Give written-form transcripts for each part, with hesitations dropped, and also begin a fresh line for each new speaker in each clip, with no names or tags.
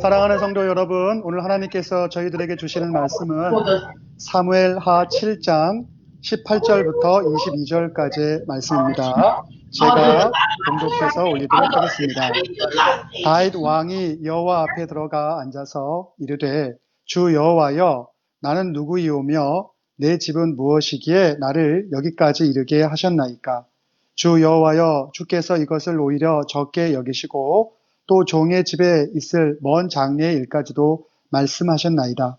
사랑하는 성도 여러분, 오늘 하나님께서 저희들에게 주시는 말씀은 사무엘하 7장 18절부터 22절까지의 말씀입니다. 제가 봉독해서 올리도록 하겠습니다. 다윗 왕이 여호와 앞에 들어가 앉아서 이르되, 주 여호와여, 나는 누구이오며 내 집은 무엇이기에 나를 여기까지 이르게 하셨나이까? 주 여호와여, 주께서 이것을 오히려 적게 여기시고 또 종의 집에 있을 먼 장래의 일까지도 말씀하셨나이다.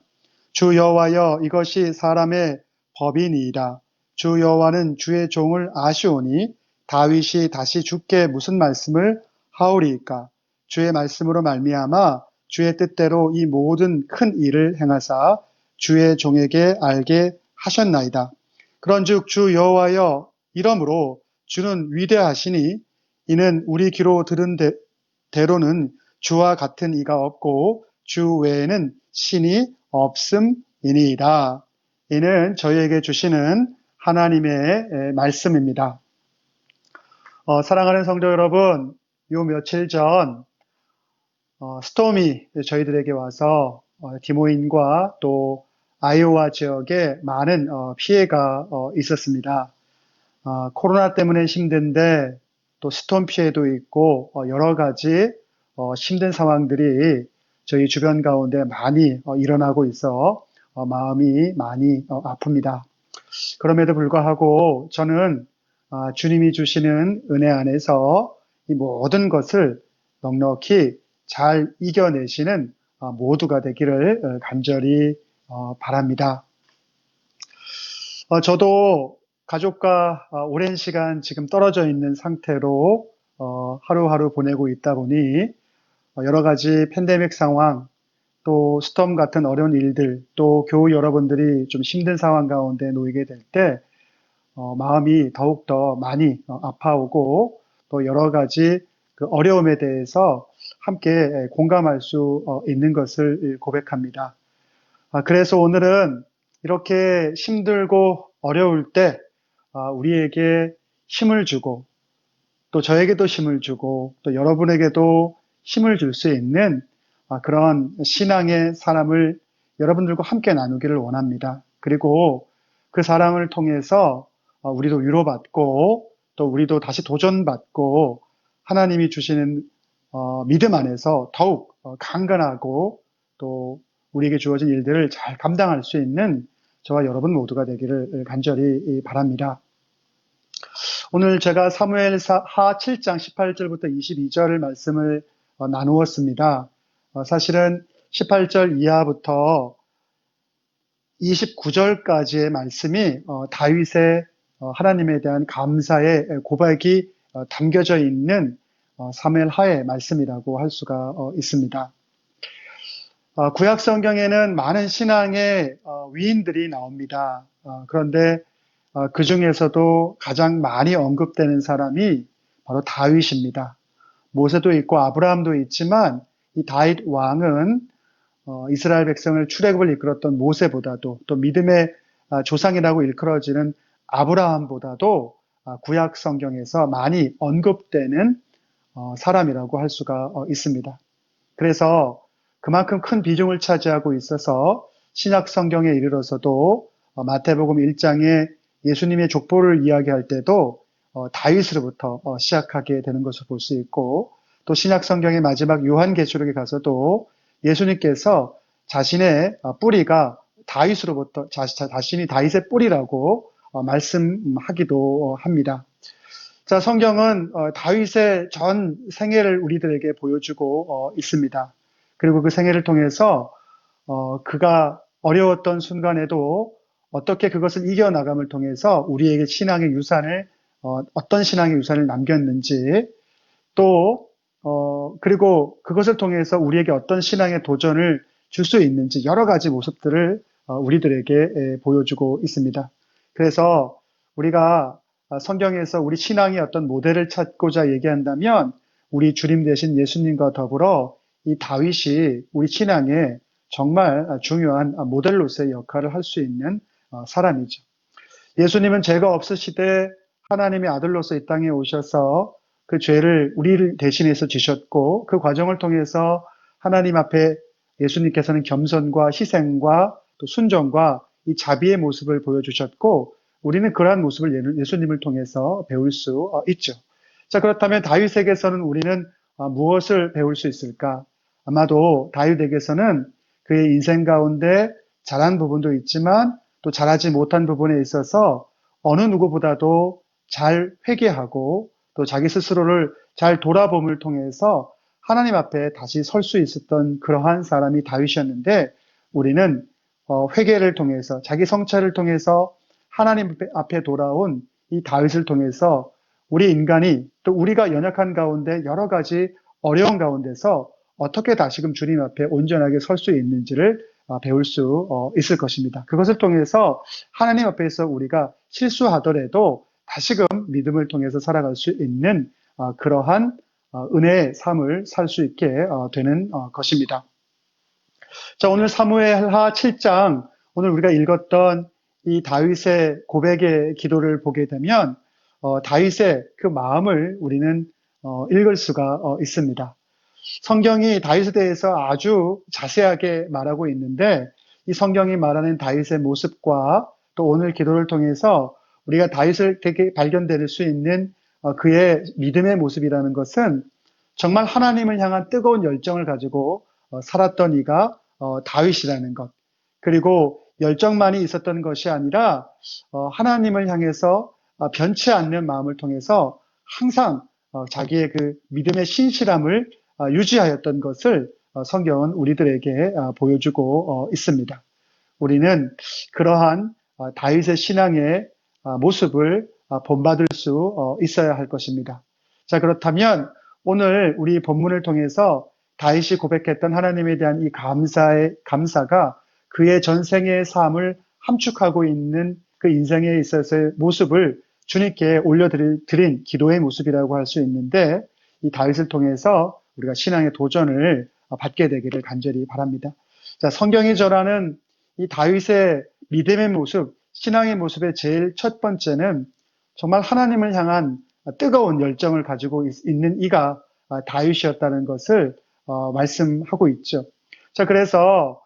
주 여호와여, 이것이 사람의 법이니이다. 주 여호와는 주의 종을 아시오니 다윗이 다시 주께 무슨 말씀을 하오리이까? 주의 말씀으로 말미암아 주의 뜻대로 이 모든 큰 일을 행하사 주의 종에게 알게 하셨나이다. 그런즉 주 여호와여, 이러므로 주는 위대하시니 이는 우리 귀로 들은 대로는 주와 같은 이가 없고 주 외에는 신이 없음이니이다. 이는 저희에게 주시는 하나님의 말씀입니다. 사랑하는 성도 여러분, 요 며칠 전 스톰이 저희들에게 와서 디모인과 또 아이오와 지역에 많은 피해가 있었습니다. 코로나 때문에 힘든데 또 스톰 피해도 있고 여러 가지 힘든 상황들이 저희 주변 가운데 많이 일어나고 있어 마음이 많이 아픕니다. 그럼에도 불구하고 저는 주님이 주시는 은혜 안에서 이 모든 것을 넉넉히 잘 이겨내시는 모두가 되기를 간절히 바랍니다. 저도 가족과 오랜 시간 지금 떨어져 있는 상태로 하루하루 보내고 있다 보니 여러 가지 팬데믹 상황, 또 스톰 같은 어려운 일들, 또 교우 여러분들이 좀 힘든 상황 가운데 놓이게 될 때 마음이 더욱더 많이 아파오고 또 여러 가지 그 어려움에 대해서 함께 공감할 수 있는 것을 고백합니다. 그래서 오늘은 이렇게 힘들고 어려울 때 우리에게 힘을 주고 또 저에게도 힘을 주고 또 여러분에게도 힘을 줄 수 있는 그런 신앙의 사람을 여러분들과 함께 나누기를 원합니다. 그리고 그 사람을 통해서 우리도 위로받고 또 우리도 다시 도전받고 하나님이 주시는 믿음 안에서 더욱 강건하고 또 우리에게 주어진 일들을 잘 감당할 수 있는 저와 여러분 모두가 되기를 간절히 바랍니다. 오늘 제가 사무엘하 7장 18절부터 22절 말씀을 나누었습니다. 사실은 18절 이하부터 29절까지의 말씀이 다윗의 하나님에 대한 감사의 고백이 담겨져 있는 사무엘하의 말씀이라고 할 수가 있습니다. 구약 성경에는 많은 신앙의 위인들이 나옵니다. 그런데 그 중에서도 가장 많이 언급되는 사람이 바로 다윗입니다. 모세도 있고 아브라함도 있지만 이 다윗 왕은 이스라엘 백성을 출애굽을 이끌었던 모세보다도 또 믿음의 조상이라고 일컬어지는 아브라함보다도 구약 성경에서 많이 언급되는 사람이라고 할 수가 있습니다. 그래서 그만큼 큰 비중을 차지하고 있어서 신약 성경에 이르러서도 마태복음 1장에 예수님의 족보를 이야기할 때도 다윗으로부터 시작하게 되는 것을 볼 수 있고 또 신약 성경의 마지막 요한계시록에 가서도 예수님께서 자신의 뿌리가 다윗으로부터 자신이 다윗의 뿌리라고 말씀하기도 합니다. 자, 성경은 다윗의 전 생애를 우리들에게 보여주고 있습니다. 그리고 그 생애를 통해서 그가 어려웠던 순간에도 어떻게 그것을 이겨나감을 통해서 우리에게 신앙의 유산을 어떤 신앙의 유산을 남겼는지 또 그리고 그것을 통해서 우리에게 어떤 신앙의 도전을 줄 수 있는지 여러 가지 모습들을 우리들에게 보여주고 있습니다. 그래서 우리가 성경에서 우리 신앙의 어떤 모델을 찾고자 얘기한다면 우리 주님 되신 예수님과 더불어 이 다윗이 우리 신앙의 정말 중요한 모델로서의 역할을 할 수 있는 사람이죠. 예수님은 죄가 없으시되 하나님의 아들로서 이 땅에 오셔서 그 죄를 우리를 대신해서 지셨고 그 과정을 통해서 하나님 앞에 예수님께서는 겸손과 희생과 또 순종과 이 자비의 모습을 보여주셨고 우리는 그러한 모습을 예수님을 통해서 배울 수 있죠. 자, 그렇다면 다윗에게서는 우리는 무엇을 배울 수 있을까? 아마도 다윗에게서는 그의 인생 가운데 잘한 부분도 있지만 또 잘하지 못한 부분에 있어서 어느 누구보다도 잘 회개하고 또 자기 스스로를 잘 돌아봄을 통해서 하나님 앞에 다시 설 수 있었던 그러한 사람이 다윗이었는데 우리는 회개를 통해서 자기 성찰을 통해서 하나님 앞에 돌아온 이 다윗을 통해서 우리 인간이 또 우리가 연약한 가운데 여러 가지 어려운 가운데서 어떻게 다시금 주님 앞에 온전하게 설 수 있는지를 배울 수 있을 것입니다. 그것을 통해서 하나님 앞에서 우리가 실수하더라도 다시금 믿음을 통해서 살아갈 수 있는 그러한 은혜의 삶을 살 수 있게 되는 것입니다. 자, 오늘 사무엘하 7장, 오늘 우리가 읽었던 이 다윗의 고백의 기도를 보게 되면 다윗의 그 마음을 우리는 읽을 수가 있습니다. 성경이 다윗에 대해서 아주 자세하게 말하고 있는데 이 성경이 말하는 다윗의 모습과 또 오늘 기도를 통해서 우리가 다윗을 되게 발견될 수 있는 그의 믿음의 모습이라는 것은 정말 하나님을 향한 뜨거운 열정을 가지고 살았던 이가 다윗이라는 것. 그리고 열정만이 있었던 것이 아니라 하나님을 향해서 변치 않는 마음을 통해서 항상 자기의 그 믿음의 신실함을 유지하였던 것을 성경은 우리들에게 보여주고 있습니다. 우리는 그러한 다윗의 신앙의 모습을 본받을 수 있어야 할 것입니다. 자, 그렇다면 오늘 우리 본문을 통해서 다윗이 고백했던 하나님에 대한 이 감사가 그의 전생의 삶을 함축하고 있는 그 인생에 있어서의 모습을 주님께 올려드린 기도의 모습이라고 할 수 있는데 이 다윗을 통해서 우리가 신앙의 도전을 받게 되기를 간절히 바랍니다. 자, 성경이 전하는 이 다윗의 믿음의 모습, 신앙의 모습의 제일 첫 번째는 정말 하나님을 향한 뜨거운 열정을 가지고 있는 이가 다윗이었다는 것을 말씀하고 있죠. 자, 그래서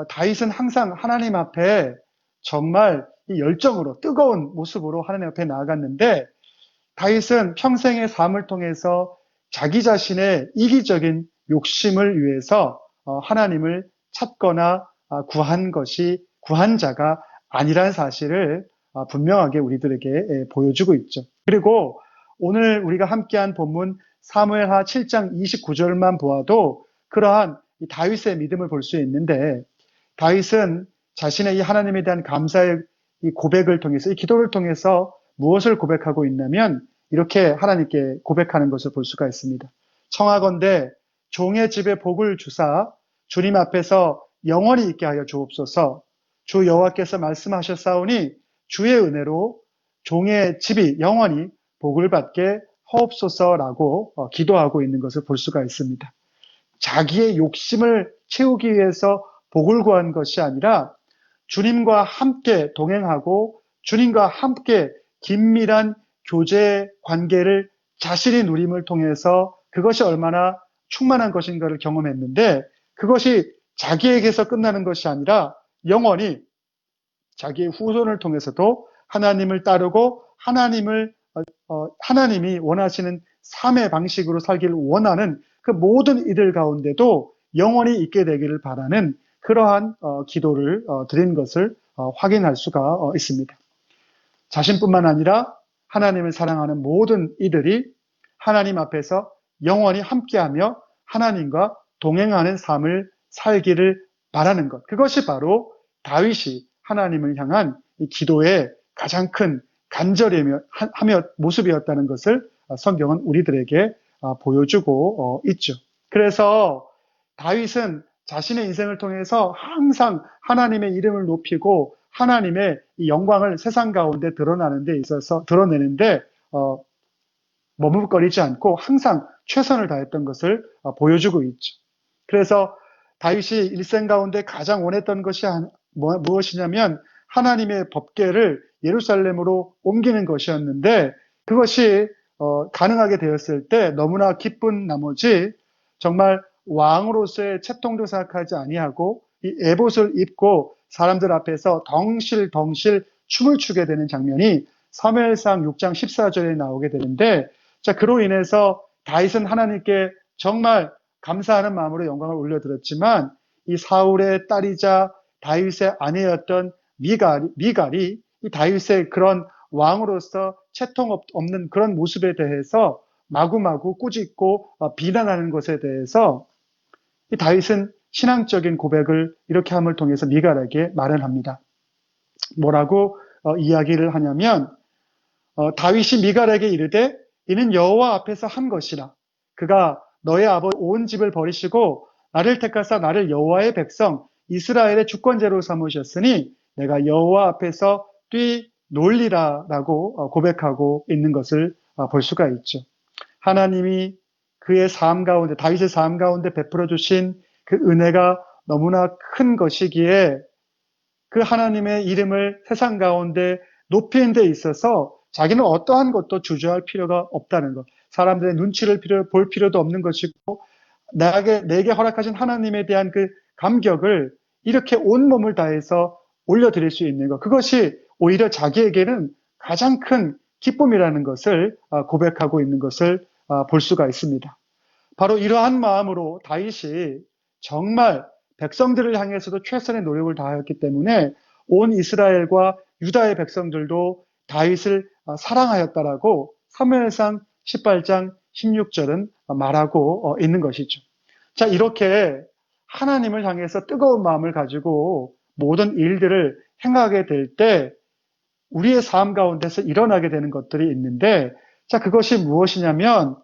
다윗은 항상 하나님 앞에 정말 이 열정으로 뜨거운 모습으로 하나님 앞에 나아갔는데 다윗은 평생의 삶을 통해서 자기 자신의 이기적인 욕심을 위해서 하나님을 찾거나 구한 자가 아니라는 사실을 분명하게 우리들에게 보여주고 있죠. 그리고 오늘 우리가 함께한 본문 사무엘하 7장 29절만 보아도 그러한 다윗의 믿음을 볼 수 있는데 다윗은 자신의 이 하나님에 대한 감사의 이 고백을 통해서 이 기도를 통해서 무엇을 고백하고 있냐면 이렇게 하나님께 고백하는 것을 볼 수가 있습니다. 청하건대 종의 집에 복을 주사 주님 앞에서 영원히 있게 하여 주옵소서. 주 여호와께서 말씀하셨사오니 주의 은혜로 종의 집이 영원히 복을 받게 하옵소서라고 기도하고 있는 것을 볼 수가 있습니다. 자기의 욕심을 채우기 위해서 복을 구한 것이 아니라 주님과 함께 동행하고 주님과 함께 긴밀한 교제 관계를 자신이 누림을 통해서 그것이 얼마나 충만한 것인가를 경험했는데 그것이 자기에게서 끝나는 것이 아니라 영원히 자기의 후손을 통해서도 하나님을 따르고 하나님이 원하시는 삶의 방식으로 살기를 원하는 그 모든 이들 가운데도 영원히 있게 되기를 바라는 그러한 기도를 드린 것을 확인할 수가 있습니다. 자신뿐만 아니라 하나님을 사랑하는 모든 이들이 하나님 앞에서 영원히 함께하며 하나님과 동행하는 삶을 살기를 바라는 것. 그것이 바로 다윗이 하나님을 향한 이 기도의 가장 큰 간절하며 모습이었다는 것을 성경은 우리들에게 보여주고 있죠. 그래서 다윗은 자신의 인생을 통해서 항상 하나님의 이름을 높이고 하나님의 이 영광을 세상 가운데 드러내는데 머뭇거리지 않고 항상 최선을 다했던 것을 보여주고 있죠. 그래서 다윗이 일생 가운데 가장 원했던 것이 무엇이냐면 하나님의 법궤를 예루살렘으로 옮기는 것이었는데 그것이 가능하게 되었을 때 너무나 기쁜 나머지 정말 왕으로서의 채통도 생각하지 아니하고 이 에봇을 입고 사람들 앞에서 덩실덩실 춤을 추게 되는 장면이 사무엘상 6장 14절에 나오게 되는데, 자, 그로 인해서 다윗은 하나님께 정말 감사하는 마음으로 영광을 올려드렸지만 이 사울의 딸이자 다윗의 아내였던 미갈이 이 다윗의 그런 왕으로서 채통 없는 그런 모습에 대해서 마구마구 꾸짖고 비난하는 것에 대해서 이 다윗은 신앙적인 고백을 이렇게 함을 통해서 미갈에게 말을 합니다. 뭐라고 이야기를 하냐면 다윗이 미갈에게 이르되 이는 여호와 앞에서 한 것이라. 그가 너의 아버지 온 집을 버리시고 나를 택하사 나를 여호와의 백성 이스라엘의 주권자로 삼으셨으니 내가 여호와 앞에서 뛰놀리라라고 고백하고 있는 것을 볼 수가 있죠. 하나님이 그의 삶 가운데, 다윗의 삶 가운데 베풀어 주신 그 은혜가 너무나 큰 것이기에 그 하나님의 이름을 세상 가운데 높이는 데 있어서 자기는 어떠한 것도 주저할 필요가 없다는 것. 사람들의 눈치를 볼 필요도 없는 것이고, 내게 허락하신 하나님에 대한 그 감격을 이렇게 온몸을 다해서 올려드릴 수 있는 것. 그것이 오히려 자기에게는 가장 큰 기쁨이라는 것을 고백하고 있는 것을 볼 수가 있습니다. 바로 이러한 마음으로 다윗이 정말 백성들을 향해서도 최선의 노력을 다하였기 때문에 온 이스라엘과 유다의 백성들도 다윗을 사랑하였다라고 사무엘상 18장 16절은 말하고 있는 것이죠. 자, 이렇게 하나님을 향해서 뜨거운 마음을 가지고 모든 일들을 행하게 될 때 우리의 삶 가운데서 일어나게 되는 것들이 있는데, 자, 그것이 무엇이냐면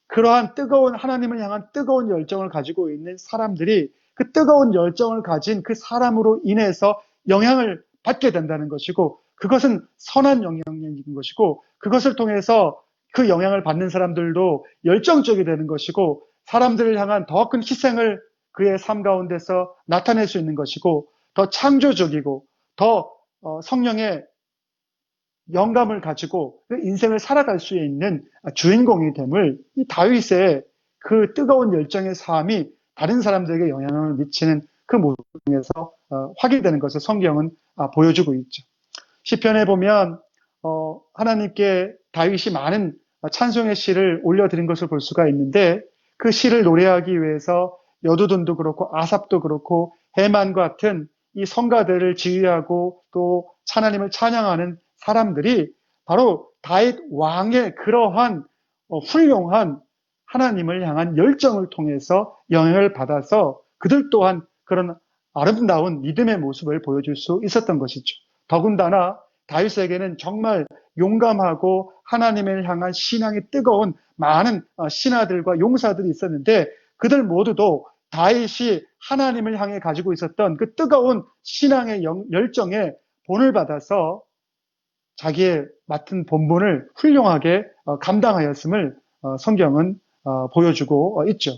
그러한 뜨거운 하나님을 향한 뜨거운 열정을 가지고 있는 사람들이 그 뜨거운 열정을 가진 그 사람으로 인해서 영향을 받게 된다는 것이고, 그것은 선한 영향인 것이고, 그것을 통해서 그 영향을 받는 사람들도 열정적이 되는 것이고, 사람들을 향한 더 큰 희생을 그의 삶 가운데서 나타낼 수 있는 것이고, 더 창조적이고 더 성령의 영감을 가지고 그 인생을 살아갈 수 있는 주인공이 됨을 이 다윗의 그 뜨거운 열정의 삶이 다른 사람들에게 영향을 미치는 그 모습을 통해서 확인되는 것을 성경은 보여주고 있죠. 시편에 보면 하나님께 다윗이 많은 찬송의 시를 올려드린 것을 볼 수가 있는데, 그 시를 노래하기 위해서 여두둔도 그렇고 아삽도 그렇고 헤만 같은 이 성가들을 지휘하고 또 하나님을 찬양하는 사람들이 바로 다윗 왕의 그러한 훌륭한 하나님을 향한 열정을 통해서 영향을 받아서 그들 또한 그런 아름다운 믿음의 모습을 보여줄 수 있었던 것이죠. 더군다나 다윗에게는 정말 용감하고 하나님을 향한 신앙이 뜨거운 많은 신하들과 용사들이 있었는데, 그들 모두도 다윗이 하나님을 향해 가지고 있었던 그 뜨거운 신앙의 열정에 본을 받아서 자기의 맡은 본분을 훌륭하게 감당하였음을 성경은 보여주고 있죠.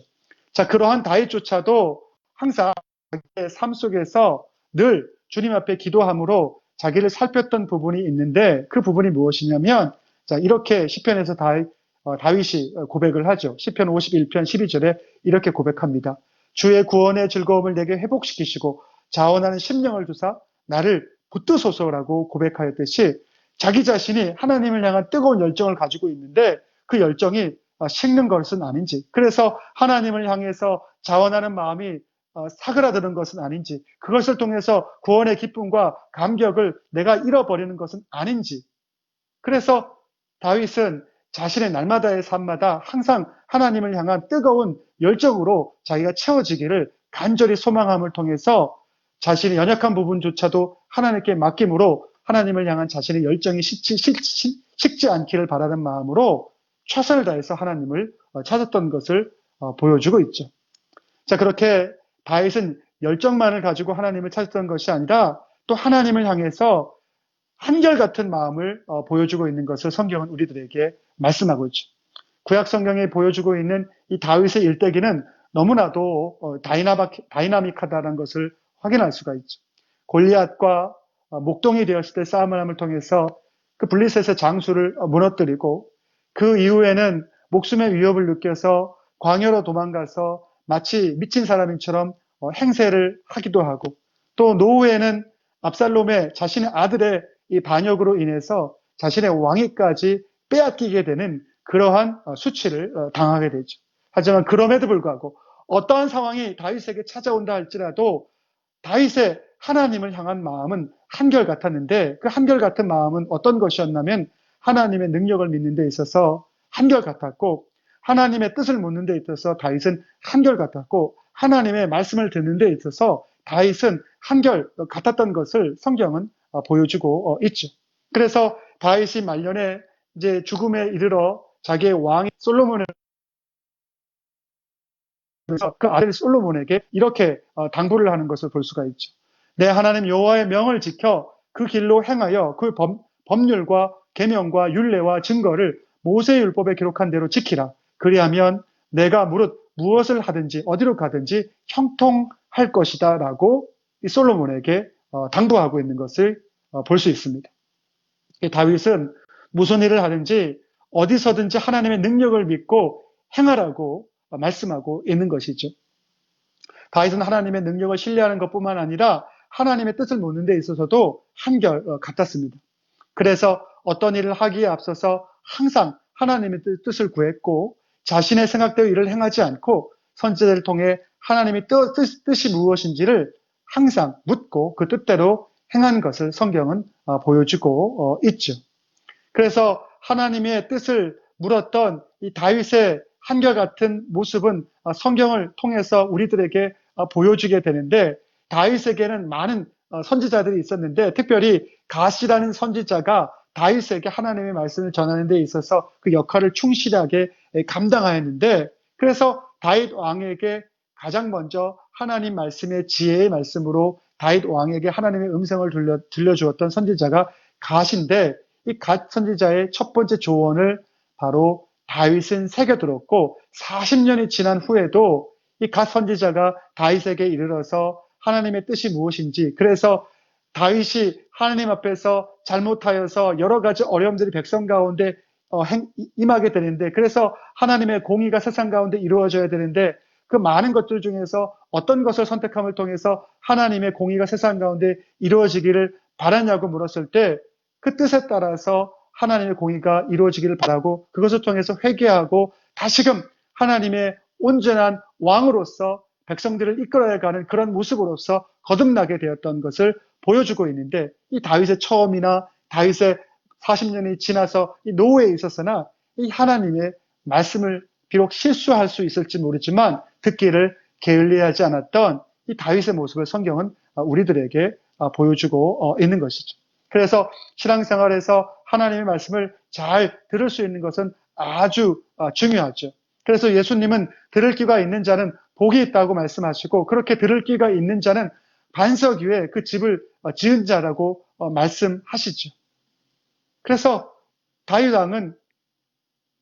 자, 그러한 다윗조차도 항상 자기의 삶 속에서 늘 주님 앞에 기도함으로 자기를 살폈던 부분이 있는데, 그 부분이 무엇이냐면, 자, 이렇게 시편에서 다윗이 고백을 하죠. 시편 51편 12절에 이렇게 고백합니다. 주의 구원의 즐거움을 내게 회복시키시고 자원하는 심령을 주사 나를 붙드소서라고 고백하였듯이, 자기 자신이 하나님을 향한 뜨거운 열정을 가지고 있는데 그 열정이 식는 것은 아닌지, 그래서 하나님을 향해서 자원하는 마음이 사그라드는 것은 아닌지, 그것을 통해서 구원의 기쁨과 감격을 내가 잃어버리는 것은 아닌지, 그래서 다윗은 자신의 날마다의 삶마다 항상 하나님을 향한 뜨거운 열정으로 자기가 채워지기를 간절히 소망함을 통해서 자신의 연약한 부분조차도 하나님께 맡김으로 하나님을 향한 자신의 열정이 식지 않기를 바라는 마음으로 최선을 다해서 하나님을 찾았던 것을 보여주고 있죠. 자, 그렇게 다윗은 열정만을 가지고 하나님을 찾았던 것이 아니라 또 하나님을 향해서 한결같은 마음을 보여주고 있는 것을 성경은 우리들에게 말씀하고 있죠. 구약 성경에 보여주고 있는 이 다윗의 일대기는 너무나도 다이나믹하다는 것을 확인할 수가 있죠. 골리앗과 목동이 되었을 때 싸움을 함을 통해서 그 블리셋의 장수를 무너뜨리고 그 이후에는 목숨의 위협을 느껴서 광야로 도망가서 마치 미친 사람처럼 행세를 하기도 하고, 또 노후에는 압살롬의 자신의 아들의 이 반역으로 인해서 자신의 왕위까지 빼앗기게 되는 그러한 수치를 당하게 되죠. 하지만 그럼에도 불구하고 어떠한 상황이 다윗에게 찾아온다 할지라도 다윗의 하나님을 향한 마음은 한결같았는데, 그 한결같은 마음은 어떤 것이었냐면 하나님의 능력을 믿는 데 있어서 한결같았고, 하나님의 뜻을 묻는 데 있어서 다윗은 한결같았고, 하나님의 말씀을 듣는 데 있어서 다윗은 한결같았던 것을 성경은 보여주고 있죠. 그래서 다윗이 말년에 이제 죽음에 이르러 자기의 왕 솔로몬을, 그래서 그 아들 솔로몬에게 이렇게 당부를 하는 것을 볼 수가 있죠. 내 하나님 여호와의 명을 지켜 그 길로 행하여 그 법률과 계명과 율례와 증거를 모세의 율법에 기록한 대로 지키라. 그리하면 내가 무릇 무엇을 하든지 어디로 가든지 형통할 것이다 라고 이 솔로몬에게 당부하고 있는 것을 볼 수 있습니다. 다윗은 무슨 일을 하든지 어디서든지 하나님의 능력을 믿고 행하라고 말씀하고 있는 것이죠. 다윗은 하나님의 능력을 신뢰하는 것뿐만 아니라 하나님의 뜻을 묻는 데 있어서도 한결 같았습니다. 그래서 어떤 일을 하기에 앞서서 항상 하나님의 뜻을 구했고, 자신의 생각대로 일을 행하지 않고 선지자를 통해 하나님의 뜻이 무엇인지를 항상 묻고 그 뜻대로 행한 것을 성경은 보여주고 있죠. 그래서 하나님의 뜻을 물었던 이 다윗의 한결같은 모습은 성경을 통해서 우리들에게 보여주게 되는데, 다윗에게는 많은 선지자들이 있었는데 특별히 갓이라는 선지자가 다윗에게 하나님의 말씀을 전하는 데 있어서 그 역할을 충실하게 감당하였는데, 그래서 다윗 왕에게 가장 먼저 하나님 말씀의 지혜의 말씀으로 다윗 왕에게 하나님의 음성을 들려주었던 선지자가 갓인데, 이 갓 선지자의 첫 번째 조언을 바로 다윗은 새겨들었고, 40년이 지난 후에도 이 갓 선지자가 다윗에게 이르러서 하나님의 뜻이 무엇인지, 그래서 다윗이 하나님 앞에서 잘못하여서 여러 가지 어려움들이 백성 가운데 임하게 되는데, 그래서 하나님의 공의가 세상 가운데 이루어져야 되는데 그 많은 것들 중에서 어떤 것을 선택함을 통해서 하나님의 공의가 세상 가운데 이루어지기를 바라냐고 물었을 때, 그 뜻에 따라서 하나님의 공의가 이루어지기를 바라고 그것을 통해서 회개하고 다시금 하나님의 온전한 왕으로서 백성들을 이끌어가는 그런 모습으로서 거듭나게 되었던 것을 보여주고 있는데, 이 다윗의 처음이나 다윗의 40년이 지나서 이 노후에 있었으나 이 하나님의 말씀을 비록 실수할 수 있을지 모르지만 듣기를 게을리하지 않았던 이 다윗의 모습을 성경은 우리들에게 보여주고 있는 것이죠. 그래서 신앙생활에서 하나님의 말씀을 잘 들을 수 있는 것은 아주 중요하죠. 그래서 예수님은 들을 귀가 있는 자는 복이 있다고 말씀하시고, 그렇게 들을 귀가 있는 자는 반석 위에 그 집을 지은 자라고 말씀하시죠. 그래서 다윗 왕은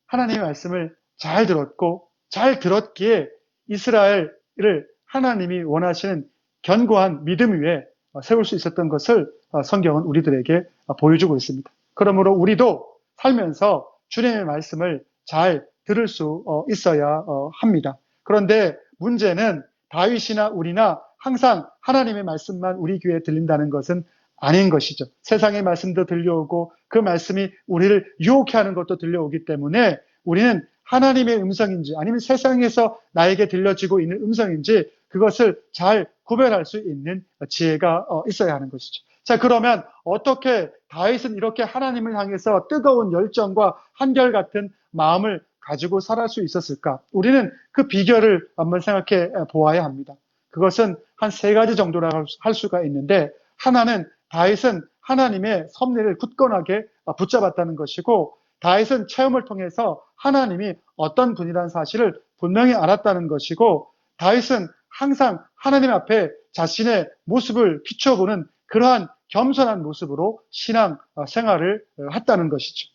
하나님의 말씀을 잘 들었고, 잘 들었기에 이스라엘을 하나님이 원하시는 견고한 믿음 위에 세울 수 있었던 것을 성경은 우리들에게 보여주고 있습니다. 그러므로 우리도 살면서 주님의 말씀을 잘 들을 수 있어야 합니다. 그런데 문제는 다윗이나 우리나 항상 하나님의 말씀만 우리 귀에 들린다는 것은 아닌 것이죠. 세상의 말씀도 들려오고 그 말씀이 우리를 유혹해 하는 것도 들려오기 때문에 우리는 하나님의 음성인지 아니면 세상에서 나에게 들려지고 있는 음성인지 그것을 잘 구별할 수 있는 지혜가 있어야 하는 것이죠. 자, 그러면 어떻게 다윗은 이렇게 하나님을 향해서 뜨거운 열정과 한결같은 마음을 가지고 살아갈 수 있었을까? 우리는 그 비결을 한번 생각해 보아야 합니다. 그것은 한 3가지 정도라고 할 수가 있는데, 하나는 다윗은 하나님의 섭리를 굳건하게 붙잡았다는 것이고, 다윗은 체험을 통해서 하나님이 어떤 분이라는 사실을 분명히 알았다는 것이고, 다윗은 항상 하나님 앞에 자신의 모습을 비춰보는 그러한 겸손한 모습으로 신앙 생활을 했다는 것이죠.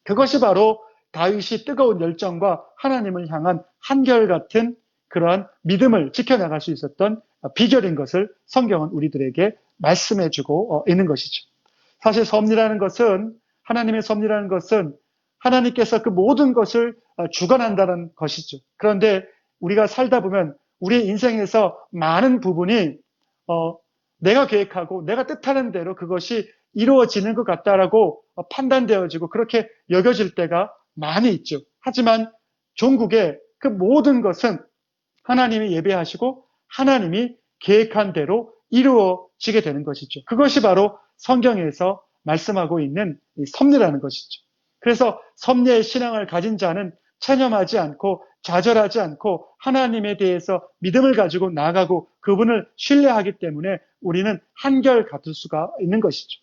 그것이 바로 다윗이 뜨거운 열정과 하나님을 향한 한결같은 그러한 믿음을 지켜나갈 수 있었던 비결인 것을 성경은 우리들에게 말씀해주고 있는 것이죠. 사실 섭리라는 것은, 하나님의 섭리라는 것은 하나님께서 그 모든 것을 주관한다는 것이죠. 그런데 우리가 살다 보면 우리의 인생에서 많은 부분이 내가 계획하고 내가 뜻하는 대로 그것이 이루어지는 것 같다라고 판단되어지고 그렇게 여겨질 때가 많이 있죠. 하지만 종국의 그 모든 것은 하나님이 예배하시고 하나님이 계획한 대로 이루어지게 되는 것이죠. 그것이 바로 성경에서 말씀하고 있는 이 섭리라는 것이죠. 그래서 섭리의 신앙을 가진 자는 체념하지 않고 좌절하지 않고 하나님에 대해서 믿음을 가지고 나아가고 그분을 신뢰하기 때문에 우리는 한결같을 수가 있는 것이죠.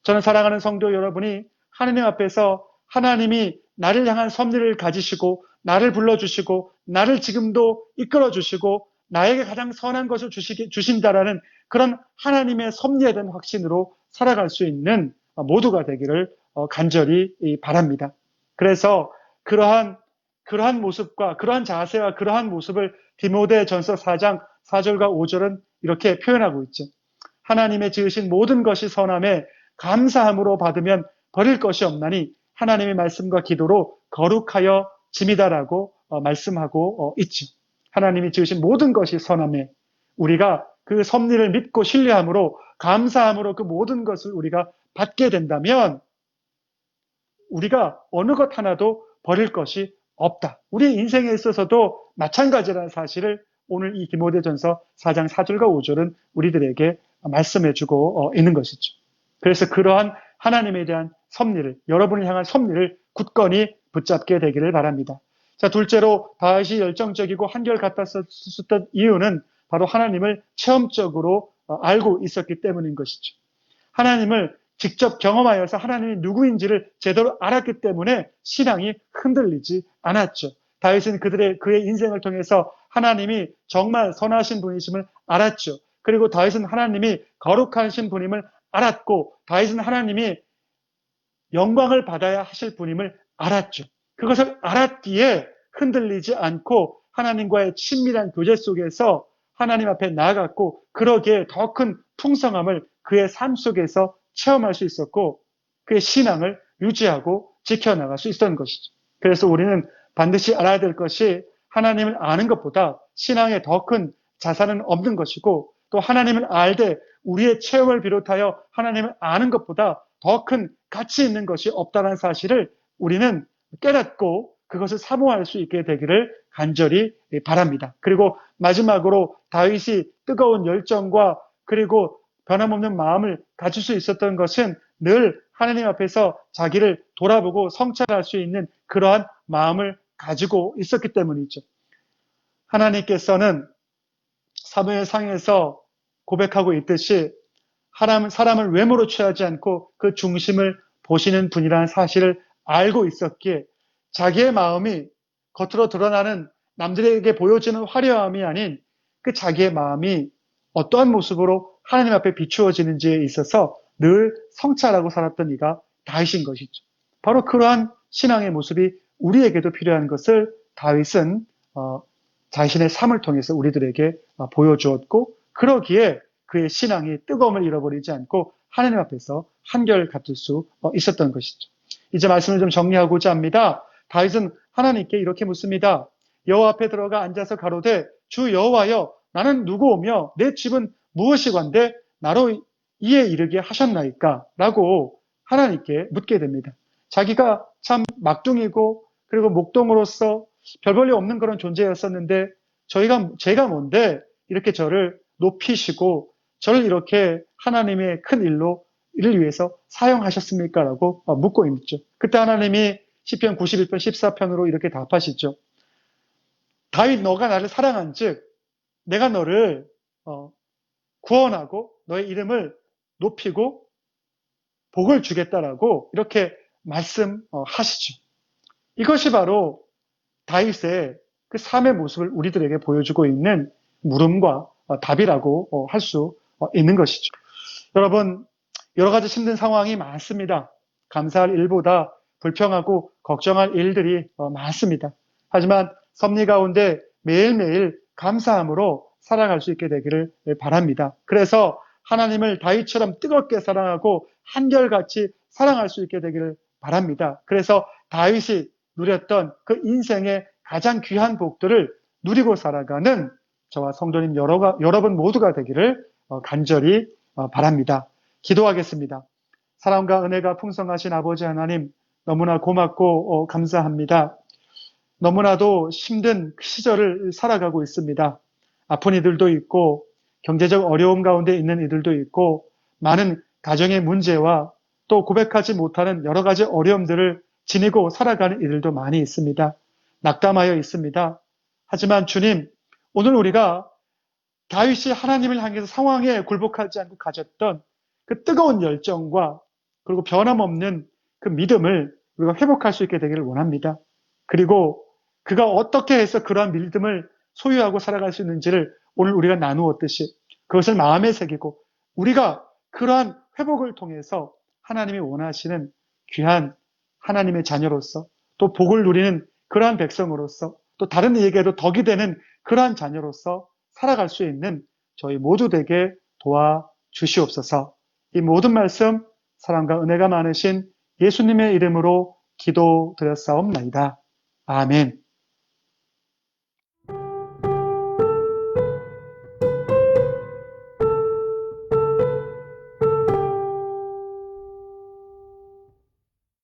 저는 사랑하는 성도 여러분이 하나님 앞에서 하나님이 나를 향한 섭리를 가지시고 나를 불러주시고 나를 지금도 이끌어주시고 나에게 가장 선한 것을 주신다라는 그런 하나님의 섭리에 대한 확신으로 살아갈 수 있는 모두가 되기를 간절히 바랍니다. 그래서 그러한 모습과 그러한 자세와 그러한 모습을 디모데전서 4장 4절과 5절은 이렇게 표현하고 있죠. 하나님의 지으신 모든 것이 선함에 감사함으로 받으면 버릴 것이 없나니 하나님의 말씀과 기도로 거룩하여 짐이다라고 말씀하고 있죠. 하나님이 지으신 모든 것이 선함에 우리가 그 섭리를 믿고 신뢰함으로 감사함으로 그 모든 것을 우리가 받게 된다면 우리가 어느 것 하나도 버릴 것이 없다. 우리 인생에 있어서도 마찬가지라는 사실을 오늘 이 디모데전서 4장 4절과 5절은 우리들에게 말씀해주고 있는 것이죠. 그래서 그러한 하나님에 대한 섭리를, 여러분을 향한 섭리를 굳건히 붙잡게 되기를 바랍니다. 자, 둘째로 다윗이 열정적이고 한결같았었던 이유는 바로 하나님을 체험적으로 알고 있었기 때문인 것이죠. 하나님을 직접 경험하여서 하나님이 누구인지를 제대로 알았기 때문에 신앙이 흔들리지 않았죠. 다윗은 그의 인생을 통해서 하나님이 정말 선하신 분이심을 알았죠. 그리고 다윗은 하나님이 거룩하신 분임을 알았고 다윗은 하나님이 영광을 받아야 하실 분임을 알았죠. 그것을 알았기에 흔들리지 않고 하나님과의 친밀한 교제 속에서 하나님 앞에 나아갔고 그러기에 더 큰 풍성함을 그의 삶 속에서 체험할 수 있었고 그의 신앙을 유지하고 지켜나갈 수 있었던 것이죠. 그래서 우리는 반드시 알아야 될 것이 하나님을 아는 것보다 신앙에 더 큰 자산은 없는 것이고 또 하나님을 알되 우리의 체험을 비롯하여 하나님을 아는 것보다 더 큰 가치 있는 것이 없다는 사실을 우리는 깨닫고 그것을 사모할 수 있게 되기를 간절히 바랍니다. 그리고 마지막으로 다윗이 뜨거운 열정과 그리고 변함없는 마음을 가질 수 있었던 것은 늘 하나님 앞에서 자기를 돌아보고 성찰할 수 있는 그러한 마음을 가지고 있었기 때문이죠. 하나님께서는 사무엘상에서 고백하고 있듯이 사람을 외모로 취하지 않고 그 중심을 보시는 분이라는 사실을 알고 있었기에 자기의 마음이 겉으로 드러나는 남들에게 보여지는 화려함이 아닌 그 자기의 마음이 어떠한 모습으로 하나님 앞에 비추어지는지에 있어서 늘 성찰하고 살았던 이가 다윗인 것이죠. 바로 그러한 신앙의 모습이 우리에게도 필요한 것을 다윗은 자신의 삶을 통해서 우리들에게 보여주었고 그러기에 그의 신앙이 뜨거움을 잃어버리지 않고 하나님 앞에서 한결같을 수 있었던 것이죠. 이제 말씀을 좀 정리하고자 합니다. 다윗은 하나님께 이렇게 묻습니다. 여호와 앞에 들어가 앉아서 가로되 주 여호와여 나는 누구오며 내 집은 무엇이건대 나로 이에 이르게 하셨나이까? 라고 하나님께 묻게 됩니다. 자기가 참 막둥이고 그리고 목동으로서 별 볼일 없는 그런 존재였었는데 제가 뭔데 이렇게 저를 높이시고 저를 이렇게 하나님의 큰 일을 위해서 사용하셨습니까? 라고 묻고 있죠. 그때 하나님이 시편 91편 14편으로 이렇게 답하시죠. 다윗 너가 나를 사랑한 즉 내가 너를 구원하고 너의 이름을 높이고 복을 주겠다라고 이렇게 말씀하시죠. 이것이 바로 다윗의 그 삶의 모습을 우리들에게 보여주고 있는 물음과 답이라고 할 수 있는 것이죠. 여러분, 여러 가지 힘든 상황이 많습니다. 감사할 일보다 불평하고 걱정할 일들이 많습니다. 하지만 섭리 가운데 매일매일 감사함으로 살아갈 수 있게 되기를 바랍니다. 그래서 하나님을 다윗처럼 뜨겁게 사랑하고 한결같이 사랑할 수 있게 되기를 바랍니다. 그래서 다윗이 누렸던 그 인생의 가장 귀한 복들을 누리고 살아가는 저와 성도님 여러분 모두가 되기를 간절히 바랍니다. 기도하겠습니다. 사랑과 은혜가 풍성하신 아버지 하나님, 너무나 고맙고 감사합니다. 너무나도 힘든 시절을 살아가고 있습니다. 아픈 이들도 있고 경제적 어려움 가운데 있는 이들도 있고 많은 가정의 문제와 또 고백하지 못하는 여러 가지 어려움들을 지니고 살아가는 이들도 많이 있습니다. 낙담하여 있습니다. 하지만 주님, 오늘 우리가 다윗이 하나님을 향해서 상황에 굴복하지 않고 가졌던 그 뜨거운 열정과 그리고 변함없는 그 믿음을 우리가 회복할 수 있게 되기를 원합니다. 그리고 그가 어떻게 해서 그러한 믿음을 소유하고 살아갈 수 있는지를 오늘 우리가 나누었듯이 그것을 마음에 새기고 우리가 그러한 회복을 통해서 하나님이 원하시는 귀한 하나님의 자녀로서 또 복을 누리는 그러한 백성으로서 또 다른 이에게도 덕이 되는 그러한 자녀로서 살아갈 수 있는 저희 모두 되게 도와주시옵소서. 이 모든 말씀 사랑과 은혜가 많으신 예수님의 이름으로 기도드렸사옵나이다. 아멘.